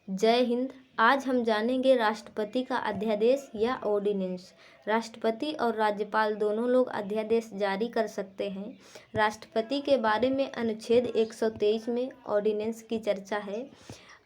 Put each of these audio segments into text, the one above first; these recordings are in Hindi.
जय हिंद। आज हम जानेंगे राष्ट्रपति का अध्यादेश या ऑर्डिनेंस। राष्ट्रपति और राज्यपाल दोनों लोग अध्यादेश जारी कर सकते हैं। राष्ट्रपति के बारे में अनुच्छेद 123 में ऑर्डिनेंस की चर्चा है।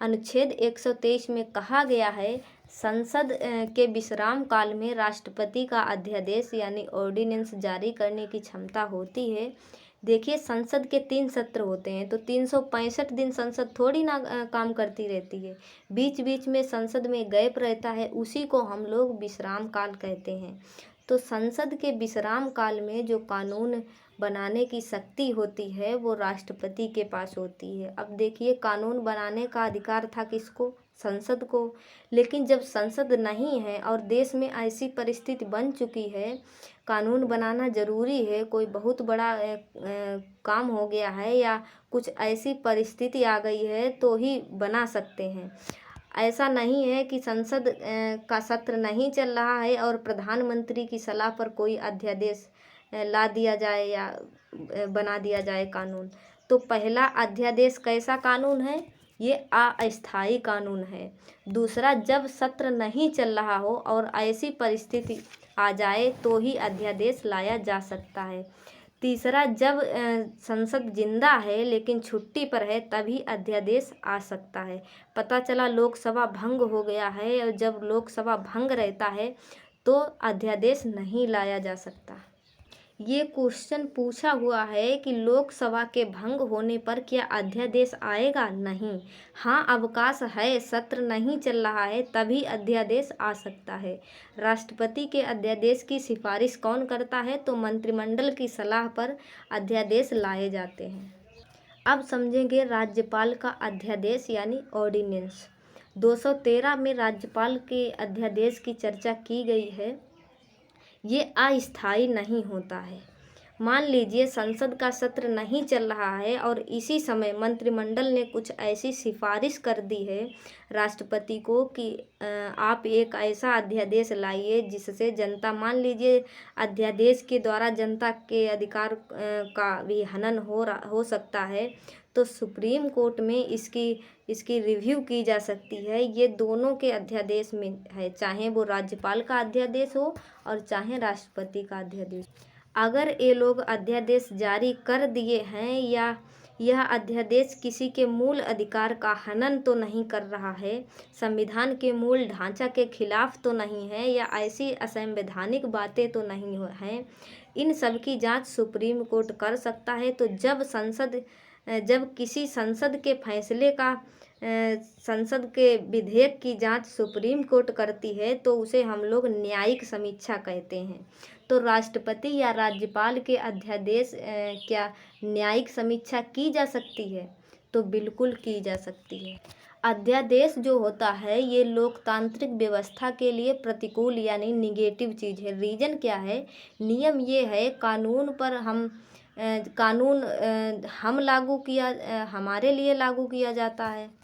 अनुच्छेद 123 में कहा गया है, संसद के विश्राम काल में राष्ट्रपति का अध्यादेश यानी ऑर्डिनेंस जारी करने की क्षमता होती है। देखिए, संसद के 3 सत्र होते हैं तो 365 दिन संसद थोड़ी ना काम करती रहती है। बीच बीच में संसद में गैप रहता है, उसी को हम लोग विश्राम काल कहते हैं। तो संसद के विश्राम काल में जो कानून बनाने की शक्ति होती है वो राष्ट्रपति के पास होती है। अब देखिए, कानून बनाने का अधिकार था किसको? संसद को। लेकिन जब संसद नहीं है और देश में ऐसी परिस्थिति बन चुकी है, कानून बनाना ज़रूरी है, कोई बहुत बड़ा काम हो गया है या कुछ ऐसी परिस्थिति आ गई है तो ही बना सकते हैं। ऐसा नहीं है कि संसद का सत्र नहीं चल रहा है और प्रधानमंत्री की सलाह पर कोई अध्यादेश ला दिया जाए या बना दिया जाए कानून। तो पहला अध्यादेश कैसा कानून है? ये अस्थायी कानून है। दूसरा, जब सत्र नहीं चल रहा हो और ऐसी परिस्थिति आ जाए तो ही अध्यादेश लाया जा सकता है। तीसरा, जब संसद जिंदा है लेकिन छुट्टी पर है तभी अध्यादेश आ सकता है। पता चला लोकसभा भंग हो गया है और जब लोकसभा भंग रहता है तो अध्यादेश नहीं लाया जा सकता। ये क्वेश्चन पूछा हुआ है कि लोकसभा के भंग होने पर क्या अध्यादेश आएगा? नहीं। हाँ, अवकाश है, सत्र नहीं चल रहा है तभी अध्यादेश आ सकता है। राष्ट्रपति के अध्यादेश की सिफारिश कौन करता है? तो मंत्रिमंडल की सलाह पर अध्यादेश लाए जाते हैं। अब समझेंगे राज्यपाल का अध्यादेश यानी ऑर्डिनेंस। 213 में राज्यपाल के अध्यादेश की चर्चा की गई है। ये अस्थायी नहीं होता है। मान लीजिए संसद का सत्र नहीं चल रहा है और इसी समय मंत्रिमंडल ने कुछ ऐसी सिफारिश कर दी है राष्ट्रपति को कि आप एक ऐसा अध्यादेश लाइए जिससे जनता, मान लीजिए अध्यादेश के द्वारा जनता के अधिकार का भी हनन हो सकता है, तो सुप्रीम कोर्ट में इसकी रिव्यू की जा सकती है। ये दोनों के अध्यादेश में है, चाहे वो राज्यपाल का अध्यादेश हो और चाहे राष्ट्रपति का अध्यादेश। अगर ये लोग अध्यादेश जारी कर दिए हैं या यह अध्यादेश किसी के मूल अधिकार का हनन तो नहीं कर रहा है, संविधान के मूल ढांचा के खिलाफ तो नहीं है या ऐसी असंवैधानिक बातें तो नहीं हैं, इन सब की जांच सुप्रीम कोर्ट कर सकता है। तो जब किसी संसद के फैसले का संसद के विधेयक की जांच सुप्रीम कोर्ट करती है तो उसे हम लोग न्यायिक समीक्षा कहते हैं। तो राष्ट्रपति या राज्यपाल के अध्यादेश क्या न्यायिक समीक्षा की जा सकती है? तो बिल्कुल की जा सकती है। अध्यादेश जो होता है ये लोकतांत्रिक व्यवस्था के लिए प्रतिकूल यानी निगेटिव चीज़ है। रीज़न क्या है? नियम ये है, कानून हम लागू किया हमारे लिए लागू किया जाता है।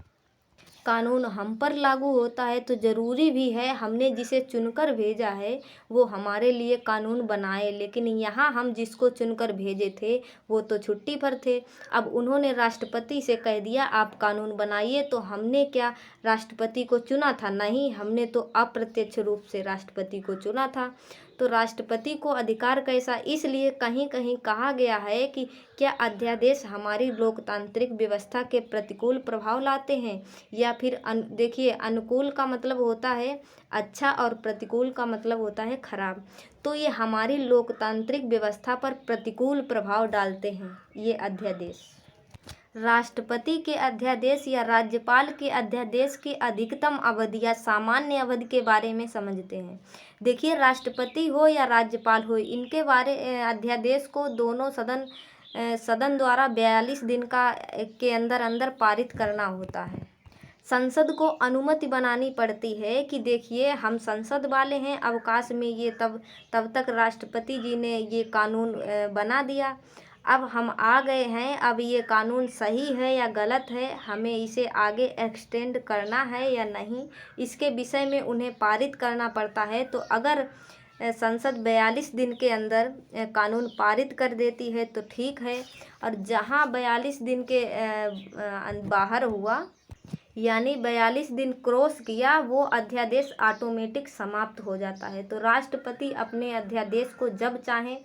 कानून हम पर लागू होता है तो ज़रूरी भी है हमने जिसे चुनकर भेजा है वो हमारे लिए कानून बनाए। लेकिन यहाँ हम जिसको चुनकर भेजे थे वो तो छुट्टी पर थे। अब उन्होंने राष्ट्रपति से कह दिया आप कानून बनाइए, तो हमने क्या राष्ट्रपति को चुना था? नहीं, हमने तो अप्रत्यक्ष रूप से राष्ट्रपति को चुना था। तो राष्ट्रपति को अधिकार कैसा? इसलिए कहीं कहीं कहा गया है कि क्या अध्यादेश हमारी लोकतांत्रिक व्यवस्था के प्रतिकूल प्रभाव लाते हैं या फिर देखिए, अनुकूल का मतलब होता है अच्छा और प्रतिकूल का मतलब होता है खराब। तो ये हमारी लोकतांत्रिक व्यवस्था पर प्रतिकूल प्रभाव डालते हैं ये अध्यादेश। राष्ट्रपति के अध्यादेश या राज्यपाल के अध्यादेश की अधिकतम अवधि या सामान्य अवधि के बारे में समझते हैं। देखिए, राष्ट्रपति हो या राज्यपाल हो, इनके अध्यादेश को दोनों सदन द्वारा 42 दिन के अंदर पारित करना होता है। संसद को अनुमति बनानी पड़ती है कि देखिए हम संसद वाले हैं, अवकाश में ये तब तक राष्ट्रपति जी ने ये कानून बना दिया। अब हम आ गए हैं, अब ये कानून सही है या गलत है, हमें इसे आगे एक्सटेंड करना है या नहीं, इसके विषय में उन्हें पारित करना पड़ता है। तो अगर संसद 42 दिन के अंदर कानून पारित कर देती है तो ठीक है, और जहां 42 दिन के बाहर हुआ यानी 42 दिन क्रॉस किया वो अध्यादेश ऑटोमेटिक समाप्त हो जाता है। तो राष्ट्रपति अपने अध्यादेश को जब चाहे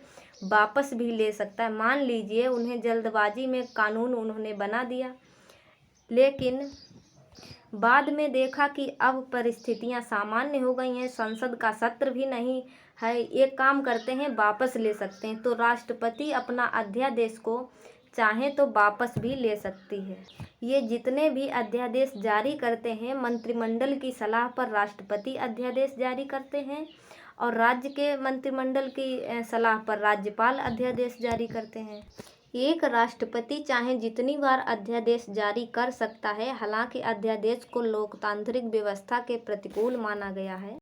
वापस भी ले सकता है। मान लीजिए उन्हें जल्दबाजी में कानून उन्होंने बना दिया, लेकिन बाद में देखा कि अब परिस्थितियां सामान्य हो गई हैं, संसद का सत्र भी नहीं है, एक काम करते हैं वापस ले सकते हैं। तो राष्ट्रपति अपना अध्यादेश को चाहे तो वापस भी ले सकती है। ये जितने भी अध्यादेश जारी करते हैं मंत्रिमंडल की सलाह पर राष्ट्रपति अध्यादेश जारी करते हैं, और राज्य के मंत्रिमंडल की सलाह पर राज्यपाल अध्यादेश जारी करते हैं। एक राष्ट्रपति चाहे जितनी बार अध्यादेश जारी कर सकता है। हालांकि अध्यादेश को लोकतांत्रिक व्यवस्था के प्रतिकूल माना गया है।